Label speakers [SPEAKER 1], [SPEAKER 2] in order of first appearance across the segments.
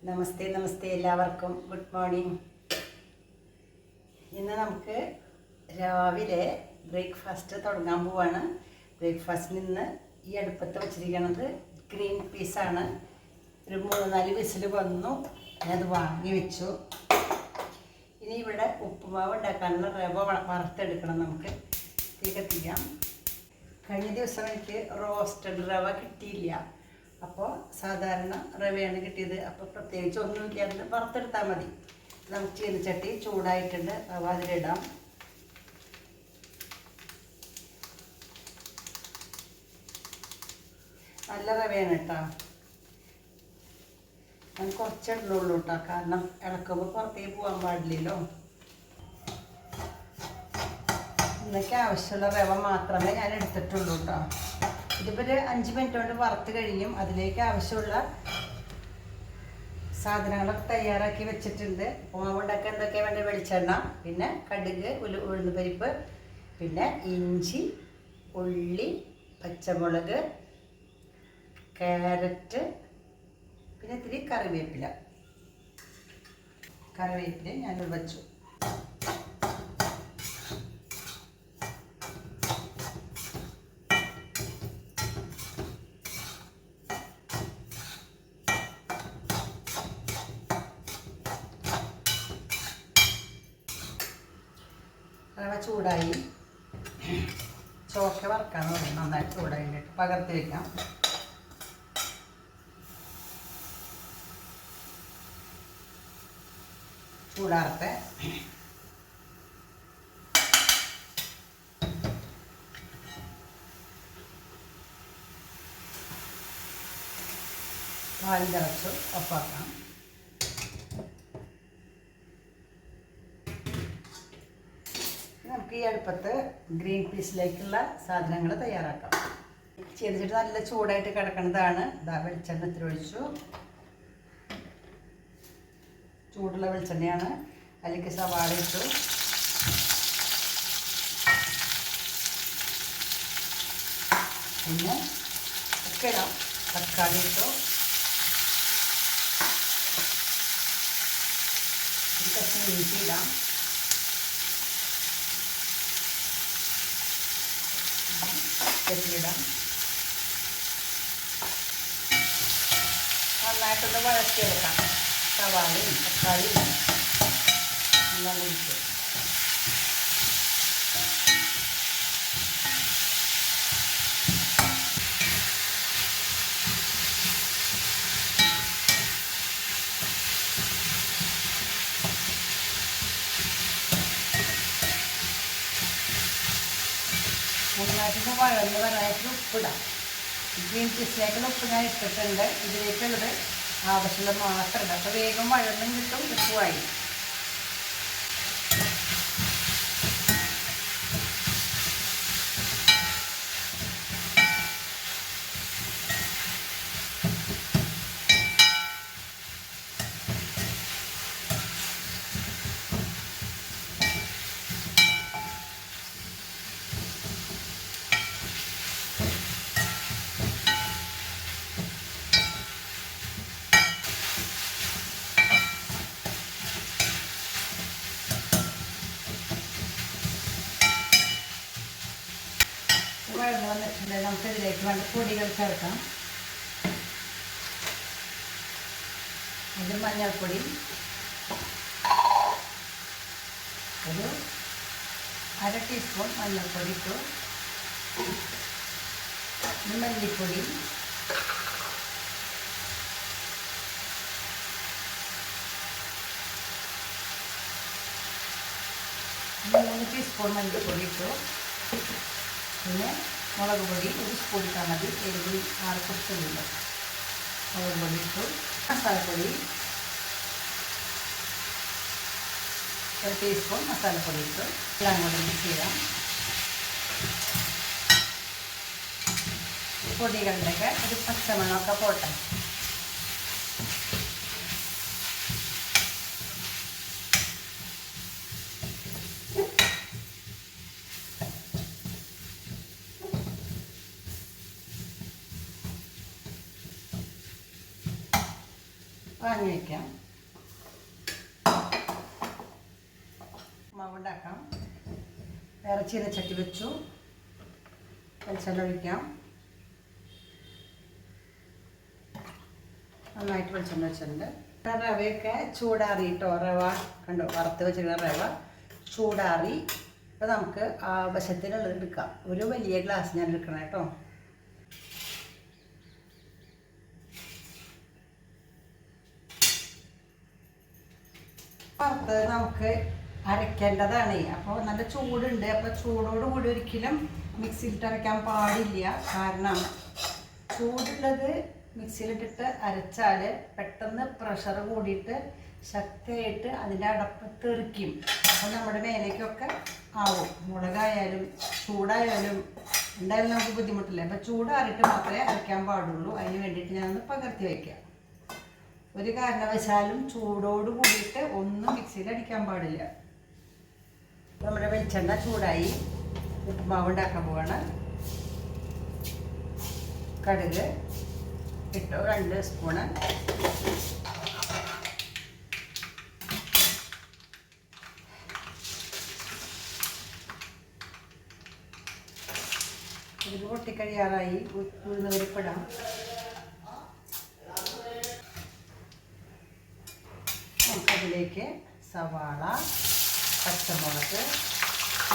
[SPEAKER 1] നമസ്തേ നമസ്തേ എല്ലാവർക്കും good morning. ഇന്ന് നമുക്ക് രാവിലെ ബ്രേക്ക്ഫാസ്റ്റ് തുടങ്ങാൻ പോവാണ്. ബ്രേക്ക്ഫാസ്റ്റിന് ഇന്ന് ഈ അടുപ്പത്ത് വെച്ചിരിക്കുന്നത് ഗ്രീൻ പീസാണ്. ഒരു 3-4 വിസിൽ വന്നു, ഞാനത് വാങ്ങി വെച്ചു. ഇനി ഇവിടെ ഉപ്പുമാവ് ഉണ്ടാക്കാനുള്ള റവ വറുത്തെടുക്കണം. നമുക്ക് തീ കത്തിക്കാം. കഴിഞ്ഞ ദിവസം എനിക്ക് റോസ്റ്റഡ് റവ കിട്ടിയില്ല, അപ്പോൾ സാധാരണ റവയാണ് കിട്ടിയത്. അപ്പോൾ പ്രത്യേകിച്ച് ഒന്നുമില്ല, അതിന് വറുത്തെടുത്താൽ മതി. നമുക്ക് ചീനച്ചട്ടി ചൂടായിട്ടുണ്ട്, റവ അതിലിടാം. നല്ല റവയാണ് കേട്ടോ. ഞാൻ കുറച്ചിടുന്നുള്ളൂ കേട്ടോ, കാരണം ഇളക്കുമ്പോൾ പുറത്തേക്ക് പോകാൻ പാടില്ലല്ലോ. ഇന്നൊക്കെ ആവശ്യമുള്ള റവ മാത്രമേ ഞാൻ എടുത്തിട്ടുള്ളൂ കേട്ടോ. ഇതിപ്പോൾ 5 മിനിറ്റ് കൊണ്ട് വറുത്ത് കഴിയും. അതിലേക്ക് ആവശ്യമുള്ള സാധനങ്ങളൊക്കെ തയ്യാറാക്കി വെച്ചിട്ടുണ്ട്. ഉപ്പുമാവ് ഉണ്ടാക്കാൻ എന്തൊക്കെയാണ് വേണ്ടത്? വെളിച്ചെണ്ണ, പിന്നെ കടുക്, ഉഴുന്ന് പരിപ്പ്, പിന്നെ ഇഞ്ചി, ഉള്ളി, പച്ചമുളക്, ക്യാരറ്റ്, പിന്നെ ഇത്തിരി കറിവേപ്പില ഞാൻ വെച്ചു. റവ ചൂടായി, ചോക്ക വറക്കാൻ തുടങ്ങി. നന്നായിട്ട് ചൂടായിട്ട് പകർത്തി വയ്ക്കാം. ചൂടാറട്ടെ. പാൽ തിളച്ചു, ഓഫാക്കാം. നമുക്ക് ഈ അടുപ്പത്ത് ഗ്രീൻ പീസിലേക്കുള്ള സാധനങ്ങൾ തയ്യാറാക്കാം. ചെയ്തിട്ട് നല്ല ചൂടായിട്ട് കിടക്കുന്നതാണ്. ഇതാ വെളിച്ചെണ്ണ ഇത്തിരി ഒഴിച്ചു. ചൂടുള്ള വെളിച്ചെണ്ണയാണ്. അതിലേക്ക് സവാള ഇട്ടു, പിന്നെ ഒക്കെ ഇടാം. തക്കാളി ഇട്ടു, ഒരു കഷ്ണം ഇഞ്ചി ഇടാം, ഇടാം. നന്നായിട്ടൊന്ന് വഴറ്റിയെടുക്കാം. സവാളയും തക്കാളിയും എല്ലാം കുടിച്ച് നന്നായിട്ട് വഴന്ന് വരാനായിട്ട് ഉപ്പിടാം. ഗ്രീൻ പീസിലേക്കുള്ള ഉപ്പ് ഞാൻ ഇട്ടിട്ടുണ്ട്. ഇതിലേക്കുള്ളത് ആവശ്യമുള്ള മാത്രം ഇടാം. അപ്പോൾ വേഗം വഴന്നും കിട്ടും, ഉപ്പുമായി. വഴന്ന് വന്നിട്ടുണ്ട്. നമുക്ക് ഇതിലേക്ക് വേണ്ട പൊടികൾ ചേർക്കാം. ഇത് മഞ്ഞൾപ്പൊടി ഒരു 1/2 ടീസ്പൂൺ മഞ്ഞൾപ്പൊടി ഇട്ടു. മല്ലിപ്പൊടി, 3 ടീസ്പൂൺ മല്ലിപ്പൊടി ഇട്ടു. പിന്നെ മുളക് പൊടി 1 സ്പൂൺ ഇട്ടാൽ മതി. എരിവ് കുറച്ചില്ല. മുളക് പൊടി ഇട്ടു. മസാലപ്പൊടി 1 ടീസ്പൂൺ മസാലപ്പൊടി ഇട്ടു. എല്ലാം കൂടി മിക്സ് ചെയ്യാം. പൊടികളുടെയൊക്കെ ഒരു പച്ചമണമൊക്കെ പോട്ടെ. വാങ്ങി വയ്ക്കാം. മാവുണ്ടാക്കാം. വേറെ ചീനച്ചട്ടി വെച്ചു. വെളിച്ചെണ്ണ ഒഴിക്കാം. നന്നായിട്ട് വെളിച്ചെണ്ണ വെച്ചിട്ടുണ്ട്. റവയൊക്കെ ചൂടാറിയിട്ടോ, റവ കണ്ടോ, വറുത്ത് വെച്ചിരുന്ന റവ ചൂടാറി. അപ്പോൾ നമുക്ക് ആവശ്യത്തിനുള്ളത് എടുക്കാം. ഒരു വലിയ ഗ്ലാസ് ഞാൻ എടുക്കണം കേട്ടോ. വറുത്ത് നമുക്ക് അരയ്ക്കേണ്ടതാണ്. അപ്പോൾ നല്ല ചൂടുണ്ട്. അപ്പോൾ ചൂടോട് കൂടി ഒരിക്കലും മിക്സിയിലിട്ട് അരയ്ക്കാൻ പാടില്ല. കാരണം ചൂടുള്ളത് മിക്സിയിലിട്ടിട്ട് അരച്ചാൽ പെട്ടെന്ന് പ്രഷർ കൂടിയിട്ട് ശക്തിയായിട്ട് അതിൻ്റെ അടപ്പ് തെറിക്കും. അപ്പോൾ നമ്മുടെ മേലേക്കൊക്കെ ആവും. മുളകായാലും ചൂടായാലും എന്തായാലും നമുക്ക് ബുദ്ധിമുട്ടില്ല. അപ്പോൾ ചൂടാറിയിട്ട് മാത്രമേ അരയ്ക്കാൻ പാടുള്ളൂ. അതിന് വേണ്ടിയിട്ട് ഞാനൊന്ന് പകർത്തി വയ്ക്കാം. ഒരു കാരണവശാലും ചൂടോട് കൂടിയിട്ട് ഒന്നും മിക്സിയിൽ അടിക്കാൻ പാടില്ല. നമ്മുടെ വെളിച്ചെണ്ണ ചൂടായി. ഉപ്പുമാവ് ഉണ്ടാക്കാൻ പോവാണ്. കടുക് ഇട്ടു 2 സ്പൂണ്. ഇത് പൊട്ടിക്കഴിയാറായി. ഉഴുന്ന് പരിപ്പിടാം. നമുക്കതിലേക്ക് സവാള, പച്ചമുളക്,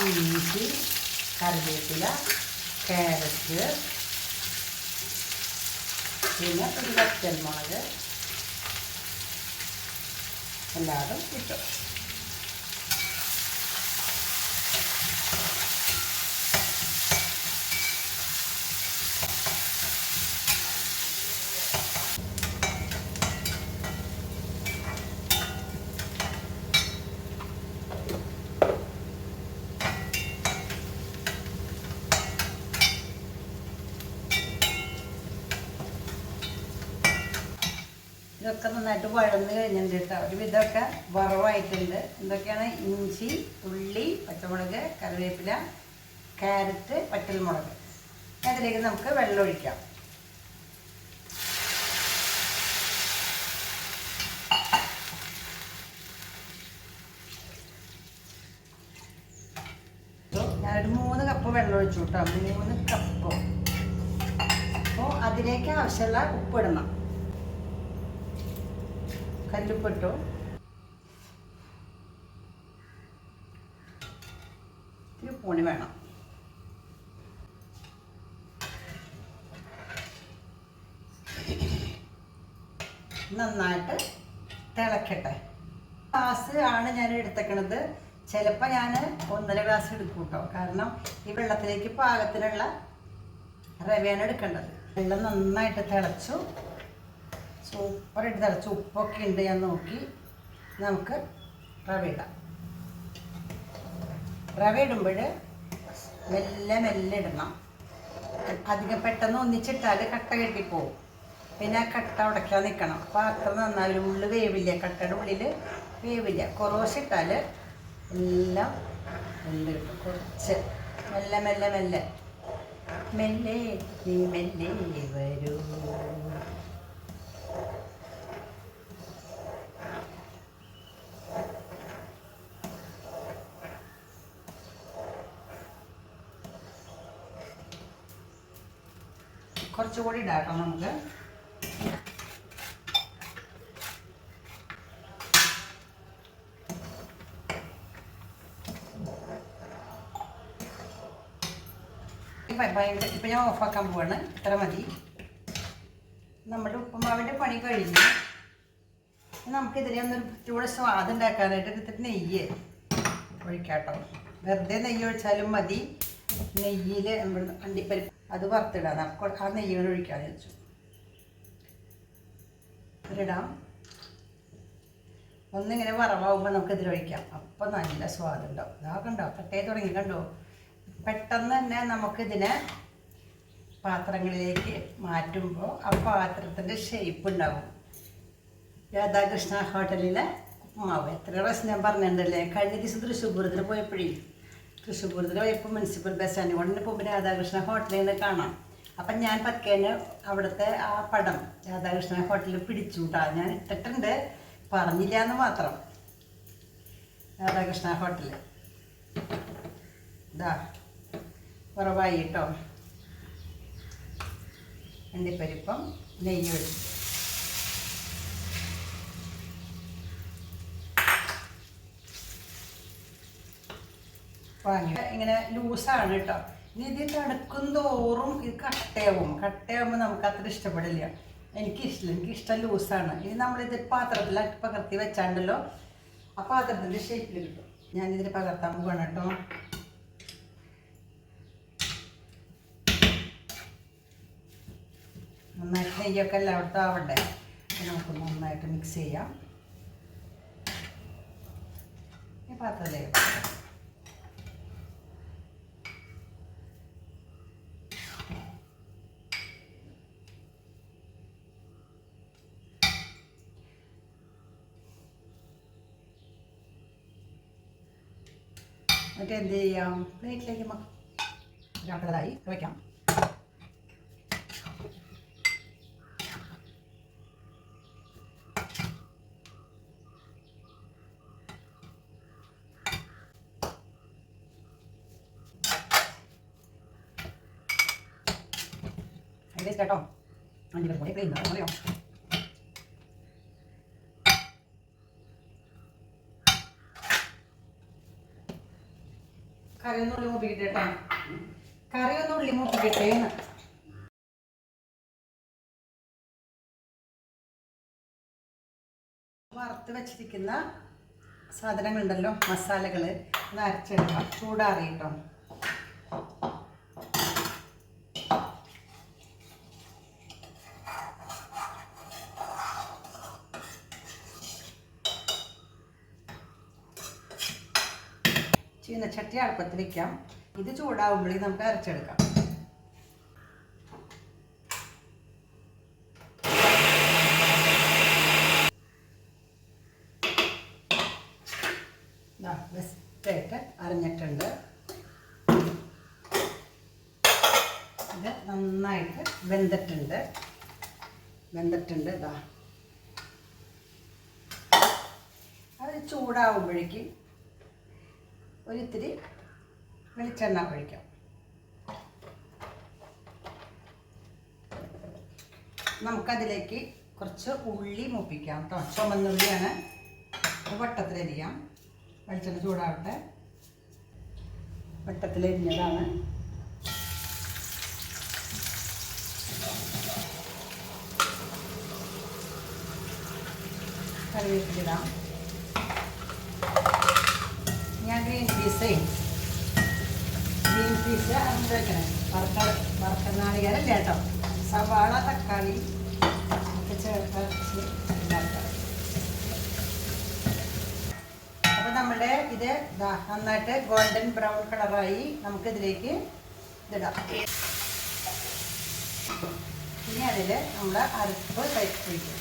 [SPEAKER 1] ഇഞ്ചി, കറിവേപ്പില, ക്യാരറ്റ്, പിന്നെ ഒരു വറ്റൽമുളക് എല്ലാതും ഇട്ടു. ഇതൊക്കെ നന്നായിട്ട് വഴന്ന് കഴിഞ്ഞിട്ടുണ്ട് കേട്ടോ. ഒരുവിധമൊക്കെ വറവായിട്ടുണ്ട്. എന്തൊക്കെയാണ്? ഇഞ്ചി, ഉള്ളി, പച്ചമുളക്, കറിവേപ്പില, ക്യാരറ്റ്, വറ്റൽമുളക്. അതിലേക്ക് നമുക്ക് വെള്ളം ഒഴിക്കാം. ഞാനൊരു 3 കപ്പ് വെള്ളം ഒഴിച്ചു കേട്ടോ. 3 കപ്പ്. അപ്പോൾ അതിലേക്ക് ആവശ്യമുള്ള ഉപ്പിടണം. കല്ലുപ്പിട്ടു. ഇത്തിരി പൂണി വേണം. നന്നായിട്ട് തിളക്കട്ടെ. ഗ്ലാസ് ആണ് ഞാൻ എടുത്തേക്കണത്. ചിലപ്പോൾ ഞാൻ 1.5 ഗ്ലാസ് എടുക്കും കേട്ടോ. കാരണം ഈ വെള്ളത്തിലേക്ക് പാകത്തിനുള്ള റവയാണ് എടുക്കേണ്ടത്. വെള്ളം നന്നായിട്ട് തിളച്ചു. സൂപ്പറായിട്ട് തിളച്ച് ഉപ്പൊക്കെ ഉണ്ട് ഞാൻ നോക്കി. നമുക്ക് റവ ഇടാം. റവ ഇടുമ്പോൾ മെല്ലെ മെല്ലെ ഇടണം. അധികം പെട്ടെന്ന് ഒന്നിച്ചിട്ടാൽ കട്ട കെട്ടിപ്പോവും. പിന്നെ ആ കട്ട ഉടയ്ക്കാൻ നിൽക്കണം. അപ്പോൾ അത്ര നന്നായി ഉള്ളിൽ വേവില്ല. കട്ടയുടെ ഉള്ളിൽ വേവില്ല. കുറച്ചിട്ടാൽ എല്ലാം വെന്ത് കിട്ടും. കുറച്ച് മെല്ലെ മെല്ലെ മെല്ലെ മെല്ലെ നീ മെല്ലെ വരൂ. കുറച്ചുകൂടി ഇടാട്ടോ നമുക്ക്. ഇപ്പം ഞാൻ ഓഫാക്കാൻ പോവാണ്. ഇത്ര മതി. നമ്മുടെ ഉപ്പുമാവിൻ്റെ പണി കഴിഞ്ഞു. നമുക്കിതിനെ ഒന്നൊരു ചൂടെ സ്വാദ് ഉണ്ടാക്കാനായിട്ട് എടുത്തിട്ട് നെയ്യ് ഒഴിക്കാട്ടോ. വെറുതെ നെയ്യ് ഒഴിച്ചാലും മതി. നെയ്യിൽ നമ്മൾ അണ്ടിപ്പരിപ്പ് അത് വറുത്തിടാം. നമുക്ക് ആ നെയ്യോട് ഒഴിക്കാതെ വെച്ചു ഇടാം. ഒന്നിങ്ങനെ വറവാകുമ്പോൾ നമുക്ക് ഇതിലൊഴിക്കാം. അപ്പം നല്ല സ്വാദുണ്ടാവും. ഇതാ കണ്ടോ, കട്ടയെ തുടങ്ങി കണ്ടോ. പെട്ടെന്ന് തന്നെ നമുക്കിതിനെ പാത്രങ്ങളിലേക്ക് മാറ്റുമ്പോൾ ആ പാത്രത്തിൻ്റെ ഷേപ്പ് ഉണ്ടാവും. രാധാകൃഷ്ണ ഹോട്ടലിലെ ഉപ്പുമാവ് എത്ര പ്രാവശ്യം ഞാൻ പറഞ്ഞിട്ടുണ്ടല്ലേ. കഴിഞ്ഞ ദിവസം തൃശ്ശൂർ പൂരത്തിന് പോയപ്പോഴേ, തൃശ്ശൂർ പൂരത്തിന് പോയപ്പോൾ മുനിസിപ്പൽ ബസ് സ്റ്റാൻഡ് കൊണ്ട് പോകുമ്പോൾ രാധാകൃഷ്ണ ഹോട്ടലിൽ നിന്ന് കാണാം. അപ്പം ഞാൻ പതുക്കേനെ അവിടുത്തെ ആ പടം രാധാകൃഷ്ണ ഹോട്ടലിൽ പിടിച്ചു കേട്ടോ. ഞാൻ ഇട്ടിട്ടുണ്ട്, പറഞ്ഞില്ല എന്ന് മാത്രം. രാധാകൃഷ്ണ ഹോട്ടൽ ഇതാ കുറവായി കേട്ടോ. അണ്ടിപ്പരിപ്പം നെയ്യ് ഒഴിച്ചു. വാങ്ങി ഇങ്ങനെ ലൂസാണ് കേട്ടോ. ഇനി ഇത് തണുക്കും തോറും ഇത് കട്ടയാവുമ്പോൾ നമുക്ക് അത്ര ഇഷ്ടപ്പെടില്ല. എനിക്കിഷ്ടം ലൂസാണ്. ഇനി നമ്മളിത് പാത്രത്തിൽ പകർത്തി വെച്ചാണ്ടല്ലോ, ആ പാത്രത്തിൻ്റെ ഷേപ്പിൽ കിട്ടും. ഞാനിതിൽ പകർത്താൻ പോവാണ് കേട്ടോ. നന്നായിട്ട് നെയ്യൊക്കെ എല്ലായിടത്തും ആവട്ടെ. നമുക്ക് നന്നായിട്ട് മിക്സ് ചെയ്യാം. ഈ പാത്രത്തിലേക്ക് എന്നിട്ട് എന്ത് ചെയ്യാം, പ്ലേറ്റിലേക്ക് രണ്ടതായി വയ്ക്കാം. കേട്ടോ അണ്ടിപ്പരിപ്പ് ക്ലീൻ അറിയോ. കറിയൊന്നും ഉള്ളി മൂപ്പിക്കട്ടെ കേട്ടോ. കറിയൊന്നും ഉള്ളി മൂപ്പിക്കട്ടെ. വറുത്ത് വെച്ചിരിക്കുന്ന സാധനങ്ങളുണ്ടല്ലോ, മസാലകൾ ഒന്ന് അരച്ചെടുക്കാം. ചൂടാറിയിട്ടോ. ചീനച്ചട്ടി അടുപ്പത്ത് വയ്ക്കാം. ഇത് ചൂടാവുമ്പോഴേ നമുക്ക് അരച്ചെടുക്കാം. ബെസ്റ്റായിട്ട് അരഞ്ഞിട്ടുണ്ട്. ഇത് നന്നായിട്ട് വെന്തിട്ടുണ്ട്. ഇതാ അത് ചൂടാവുമ്പോഴേക്കും ഒരിത്തിരി വെളിച്ചെണ്ണ ഒഴിക്കാം. നമുക്കതിലേക്ക് കുറച്ച് ഉള്ളി മൂപ്പിക്കാം കേട്ടോ. ചുമന്നുള്ളിയാണ്, വട്ടത്തിലരിയാം. വെളിച്ചെണ്ണ ചൂടാവട്ടെ. വട്ടത്തിലരിഞ്ഞതാണ്. കറിവേപ്പിലിടാം. ഞാൻ ഗ്രീൻ പീസ് അങ്ങനെ വെക്കണേ. വറുത്ത നാളികേരല്ല കേട്ടോ, സവാള തക്കാളി ഒക്കെ ചേർത്ത് ഉണ്ടാക്കാം. അപ്പോൾ നമ്മുടെ ഇത് നന്നായിട്ട് ഗോൾഡൻ ബ്രൗൺ കളറായി. നമുക്കിതിലേക്ക് ഇതിടാം. ഇനി അതിൽ നമ്മൾ അരപ്പ് കഴിക്കും.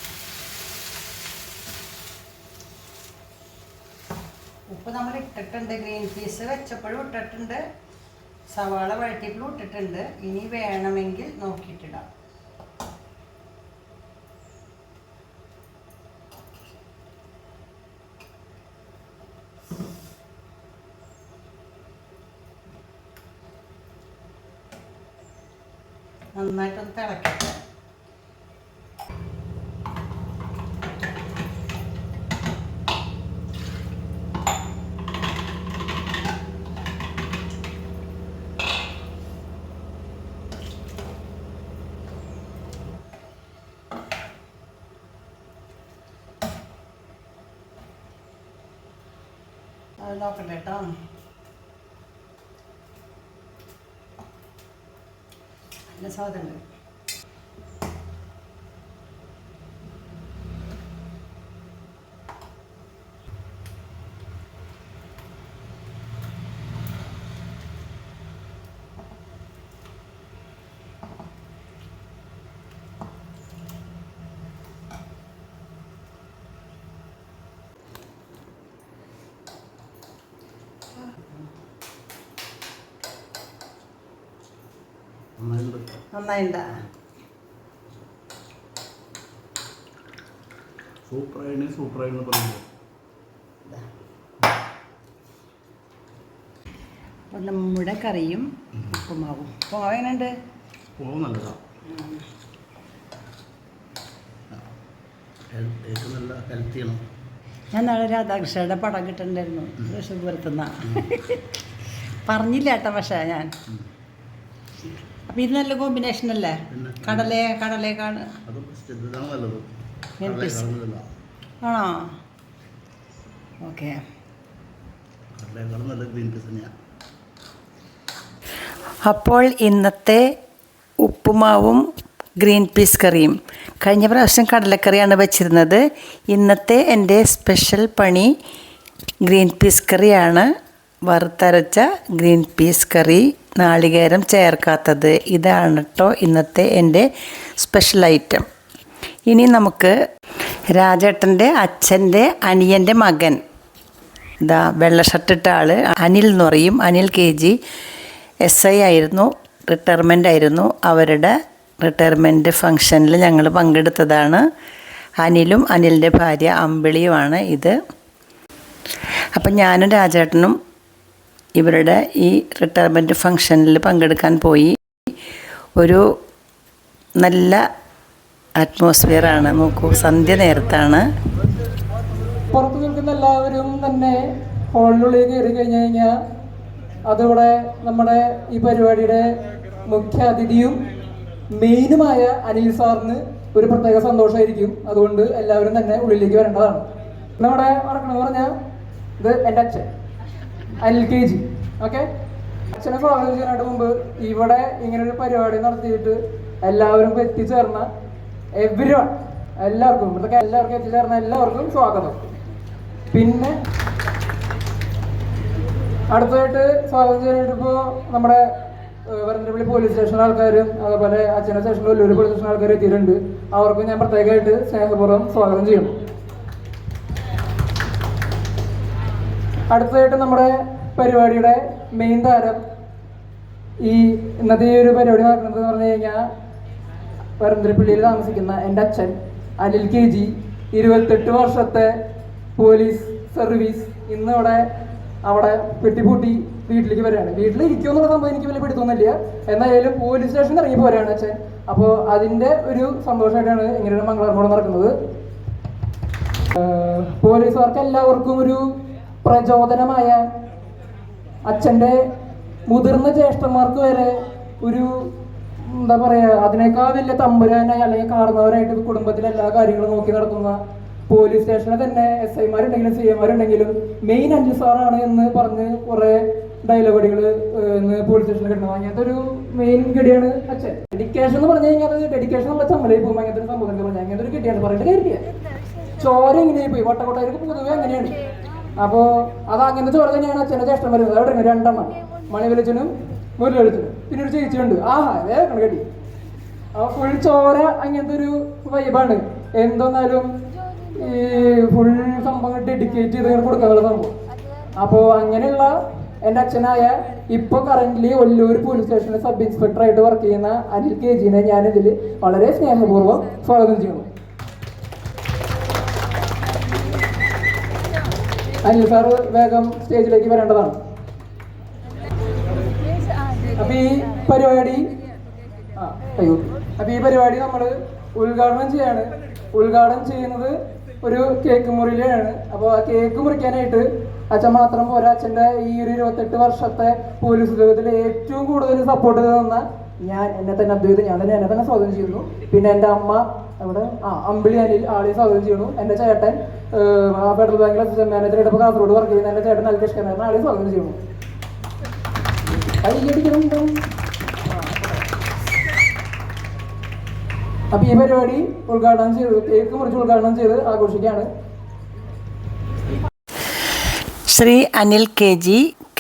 [SPEAKER 1] ഉപ്പ് നമ്മൾ ഇട്ടിട്ടുണ്ട്, ഗ്രീൻ പീസ് വെച്ചപ്പോഴും ഇട്ടിട്ടുണ്ട്, സവാള വഴറ്റിയപ്പോഴും ഇട്ടിട്ടുണ്ട്. ഇനി വേണമെങ്കിൽ നോക്കിയിട്ടിടാം. നന്നായിട്ടൊന്ന് തിളക്കട്ടെ. അത് നോക്കട്ടെ കേട്ടോ. നല്ല സ്വാദുണ്ട്. നന്നായിണ്ടാ?
[SPEAKER 2] സൂപ്പറായി പറയുന്നത്.
[SPEAKER 1] അപ്പം നമ്മുടെ കറിയും ഉപ്പുമാവും. ഉപ്പുമാവ് എങ്ങനെയുണ്ട്?
[SPEAKER 2] നല്ലതാ, നല്ല ഹെൽത്തിയാണ്.
[SPEAKER 1] ഞാൻ നാളെ രാധാകൃഷ്ണയുടെ പടം കിട്ടണ്ടായിരുന്നു തൃശ്ശൂർത്തുന്ന പറഞ്ഞില്ല കേട്ടോ. പക്ഷേ ഞാൻ അപ്പം ഇത് നല്ല കോമ്പിനേഷൻ അല്ലേ? കടലേക്കാണ് ആണോ? ഓക്കെ. അപ്പോൾ ഇന്നത്തെ ഉപ്പുമാവും ഗ്രീൻ പീസ് കറിയും. കഴിഞ്ഞ പ്രാവശ്യം കടലക്കറിയാണ് വെച്ചിരുന്നത്. ഇന്നത്തെ എൻ്റെ സ്പെഷ്യൽ പണി ഗ്രീൻ പീസ് കറിയാണ്. വറുത്തരച്ച ഗ്രീൻ പീസ് കറി, നാളികേരം ചേർക്കാത്തത്. ഇതാണ് കേട്ടോ ഇന്നത്തെ എൻ്റെ സ്പെഷ്യൽ ഐറ്റം. ഇനി നമുക്ക് രാജേട്ടൻ്റെ അച്ഛൻ്റെ അനിയൻ്റെ മകൻ, ഇതാ വെള്ള ഷർട്ടിട്ട ആൾ അനിൽ എന്ന് പറയും. അനിൽ KG SI ആയിരുന്നു, റിട്ടയർമെൻ്റ് ആയിരുന്നു. അവരുടെ റിട്ടയർമെൻറ്റ് ഫംഗ്ഷനിൽ ഞങ്ങൾ പങ്കെടുത്തതാണ്. അനിലും അനിലിൻ്റെ ഭാര്യ അമ്പിളിയുമാണ് ഇത്. അപ്പം ഞാനും രാജേട്ടനും ഇവരുടെ ഈ റിട്ടയർമെൻറ്റ് ഫംഗ്ഷനിൽ പങ്കെടുക്കാൻ പോയി. ഒരു നല്ല അറ്റ്മോസ്ഫിയറാണ്. നോക്കൂ, സന്ധ്യ നേരത്താണ്.
[SPEAKER 3] പുറത്ത് നിൽക്കുന്ന എല്ലാവരും തന്നെ ഹോളിനുള്ളിൽ കയറി കഴിഞ്ഞ് കഴിഞ്ഞാൽ അതിവിടെ നമ്മുടെ ഈ പരിപാടിയുടെ മുഖ്യ അതിഥിയും മെയിനുമായ അനിൽ സാറിന് ഒരു പ്രത്യേക സന്തോഷമായിരിക്കും. അതുകൊണ്ട് എല്ലാവരും തന്നെ ഉള്ളിലേക്ക് വരേണ്ടതാണ്. നമ്മുടെ നടക്കണമെന്ന് പറഞ്ഞാൽ ഇത് എൻ്റെ അച്ഛൻ അനിൽ KG. ഓക്കെ, അച്ഛനെ സ്വാഗതം ചെയ്യാനായിട്ട് മുമ്പ് ഇവിടെ ഇങ്ങനൊരു പരിപാടി നടത്തിയിട്ട് എല്ലാവരും എത്തിച്ചേർന്ന എല്ലാവർക്കും എത്തിച്ചേർന്ന എല്ലാവർക്കും സ്വാഗതം. പിന്നെ അടുത്തതായിട്ട് സ്വാഗതം ചെയ്യാനായിട്ട് ഇപ്പോൾ നമ്മുടെ വരന്തരപ്പള്ളി പോലീസ് സ്റ്റേഷൻ ആൾക്കാരും അതുപോലെ അച്ഛൻ്റെ സ്റ്റേഷനിൽ വലിയൊരു പോലീസ് സ്റ്റേഷൻ ആൾക്കാർ എത്തിയിട്ടുണ്ട്. അവർക്കും ഞാൻ പ്രത്യേകമായിട്ട് സ്നേഹപൂർവ്വം സ്വാഗതം ചെയ്യണം. അടുത്തതായിട്ട് നമ്മുടെ പരിപാടിയുടെ മെയിൻ താരം, ഈ ഇന്നത്തെ ഈ ഒരു പരിപാടി നടക്കുന്നത് പറഞ്ഞു കഴിഞ്ഞാൽ വരന്തരപ്പള്ളിയിൽ താമസിക്കുന്ന എൻ്റെ അച്ഛൻ അനിൽ KG 28 വർഷത്തെ പോലീസ് സർവീസ് ഇന്ന് അവിടെ പെട്ടിപ്പൂട്ടി വീട്ടിലേക്ക് വരികയാണ്. വീട്ടിലിരിക്കുമെന്നുള്ള സംഭവം എനിക്ക് വലിയ പിടുത്തൊന്നുമില്ല. എന്തായാലും പോലീസ് സ്റ്റേഷനിൽ ഇറങ്ങി പോരാണ് അച്ഛൻ. അപ്പോൾ അതിൻ്റെ ഒരു സന്തോഷമായിട്ടാണ് ഇങ്ങനെയൊരു മംഗളാർമ്മോടെ നടക്കുന്നത്. പോലീസുകാർക്ക് എല്ലാവർക്കും ഒരു പ്രചോദനമായ അച്ഛൻ്റെ മുതിർന്ന ജ്യേഷ്ഠന്മാർക്ക് വരെ ഒരു എന്താ പറയുക, അതിനേക്കാൾ വലിയ തമ്പുരാനായി അല്ലെങ്കിൽ കാരണവരായിട്ട് കുടുംബത്തിലെ എല്ലാ കാര്യങ്ങളും നോക്കി നടത്തുന്ന, പോലീസ് സ്റ്റേഷനിൽ തന്നെ SI മാരുണ്ടെങ്കിലും CI മാരുണ്ടെങ്കിലും മെയിൻ അനിൽ സാറാണ് എന്ന് പറഞ്ഞ് കുറേ ഡയലോഗുകൾ ഇന്ന് പോലീസ് സ്റ്റേഷനിൽ കിട്ടുന്നത്. അങ്ങനത്തെ ഒരു മെയിൻ ഗഡിയാണ് അച്ഛൻ. ഡെഡിക്കേഷൻ എന്ന് പറഞ്ഞു കഴിഞ്ഞാൽ അത് ഡെഡിക്കേഷൻ ഉള്ള ചമ്മലായി പോകും. അങ്ങനത്തെ ഒരു സംഭവം പറഞ്ഞാൽ അങ്ങനത്തെ ഒരു ഗഡിയാണ് പറഞ്ഞിട്ട് കാര്യമില്ല. ചോര എങ്ങനെയായി പോയി, വട്ടക്കൊട്ടായിരിക്കും പൊതുവെ അങ്ങനെയാണ്. അപ്പോൾ അത് അങ്ങനത്തെ ചോര തന്നെയാണ് അച്ഛൻ്റെ ജ്യേഷ്ഠം വരുന്നത്. അവിടെ 2 എണ്ണം, മണിവെളിച്ചനും മുരളിച്ചനും, പിന്നെ ഒരു ചേച്ചിയുണ്ട്. വേഗം കെട്ടി. അപ്പോൾ ഫുൾ ചോര അങ്ങനത്തെ ഒരു വൈബാണ്. എന്തെന്നാലും ഈ ഫുൾ സംഭവം ഡെഡിക്കേറ്റ് ചെയ്ത് കൊടുക്കാനുള്ള സംഭവം. അപ്പോൾ അങ്ങനെയുള്ള എൻ്റെ അച്ഛനായ ഇപ്പോൾ കറൻ്റ്ലി ഒല്ലൂർ പോലീസ് സ്റ്റേഷനിൽ സബ് ഇൻസ്പെക്ടറായിട്ട് വർക്ക് ചെയ്യുന്ന അനിൽ KGനെ ഞാനിതിൽ വളരെ സ്നേഹപൂർവ്വം സ്വാഗതം ചെയ്യുന്നു. അനിൽ സാറ് വേഗം സ്റ്റേജിലേക്ക് വരേണ്ടതാണ്. അപ്പോൾ ഈ പരിപാടി നമ്മൾ ഉദ്ഘാടനം ചെയ്യാണ്. ഉദ്ഘാടനം ചെയ്യുന്നത് ഒരു കേക്ക് മുറിയിലാണ്. അപ്പോൾ ആ കേക്ക് മുറിക്കാനായിട്ട് അച്ഛൻ മാത്രം പോരാ, അച്ഛൻ്റെ ഈ ഒരു 28 വർഷത്തെ പോലീസ് ഉദ്യോഗത്തിൽ ഏറ്റവും കൂടുതൽ സപ്പോർട്ട് തന്ന എന്നെ തന്നെ സ്വാഗതം ചെയ്യുന്നു. പിന്നെ എൻ്റെ അമ്മ അവിടെ അമ്പിളി അനിൽ ആളെ സ്വാഗതം ചെയ്യുന്നു. എൻ്റെ ചേട്ടൻ ഫെഡറൽ ബാങ്കിലെ അസിസ്റ്റന്റ് മാനേജറായിട്ട് ഇപ്പോൾ കാസർഗോഡ് വർക്ക് ചെയ്യുന്ന എൻ്റെ ചേട്ടൻ അൽകേഷ് ഖാനാണ്, ആളെ സ്വാഗതം ചെയ്യുന്നു. അപ്പൊ ഈ പരിപാടി ഉദ്ഘാടനം ചെയ്ത് കേക്ക് മുറിച്ച് ഉദ്ഘാടനം ചെയ്ത് ആഘോഷിക്കുകയാണ്.
[SPEAKER 1] ശ്രീ അനിൽ KG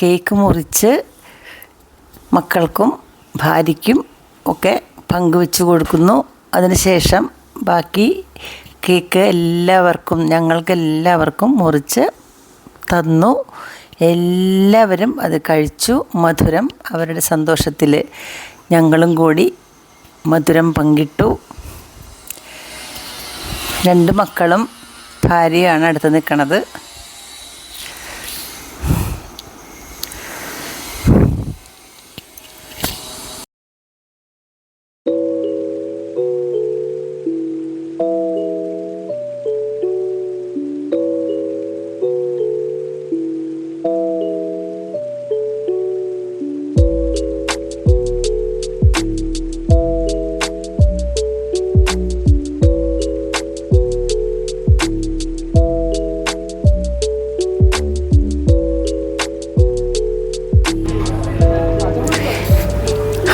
[SPEAKER 1] കേക്ക് മുറിച്ച് മക്കൾക്കും ഭാര്യയ്ക്കും ഒക്കെ പങ്കുവെച്ച് കൊടുക്കുന്നു. അതിനുശേഷം ബാക്കി കേക്ക് ഞങ്ങൾക്കെല്ലാവർക്കും മുറിച്ച് തന്നു. എല്ലാവരും അത് കഴിച്ചു. മധുരം അവരുടെ സന്തോഷത്തിൽ ഞങ്ങളും കൂടി മധുരം പങ്കിട്ടു. 2 മക്കളും ഭാര്യയാണ് അടുത്ത് നിൽക്കുന്നത്.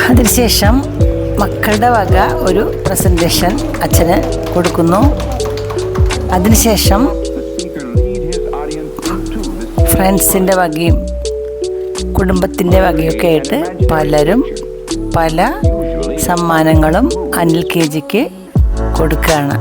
[SPEAKER 1] അതിനുശേഷം മക്കളുടെ വക ഒരു പ്രസൻറ്റേഷൻ അച്ഛന് കൊടുക്കുന്നു. അതിനുശേഷം ഫ്രണ്ട്സിൻ്റെ വകയും കുടുംബത്തിൻ്റെ വകയൊക്കെ ആയിട്ട് പലരും പല സമ്മാനങ്ങളും അനിൽ KGക്ക് കൊടുക്കുകയാണ്.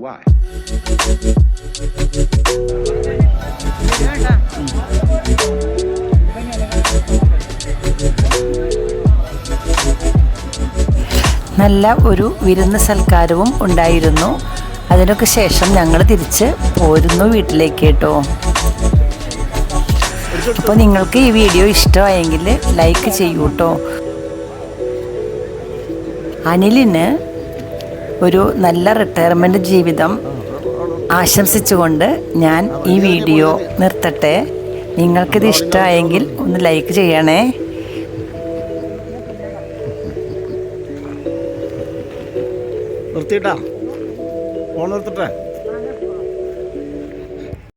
[SPEAKER 4] Why?
[SPEAKER 1] നല്ല ഒരു വിരുന്ന് സൽക്കാരവും ഉണ്ടായിരുന്നു. അതിനൊക്കെ ശേഷം ഞങ്ങൾ തിരിച്ച് പോരുന്നു വീട്ടിലേക്ക് കേട്ടോ. അപ്പോൾ നിങ്ങൾക്ക് ഈ വീഡിയോ ഇഷ്ടമായെങ്കിൽ ലൈക്ക് ചെയ്യൂ കേട്ടോ. അനിലിന് ഒരു നല്ല റിട്ടയർമെൻറ്റ് ജീവിതം ആശംസിച്ചുകൊണ്ട് ഞാൻ ഈ വീഡിയോ നിർത്തട്ടെ. നിങ്ങൾക്കിത് ഇഷ്ടമായെങ്കിൽ ഒന്ന് ലൈക്ക് ചെയ്യണേ.
[SPEAKER 2] നിർത്തിയിട്ടാ ഫോൺ നിർത്തട്ടെ.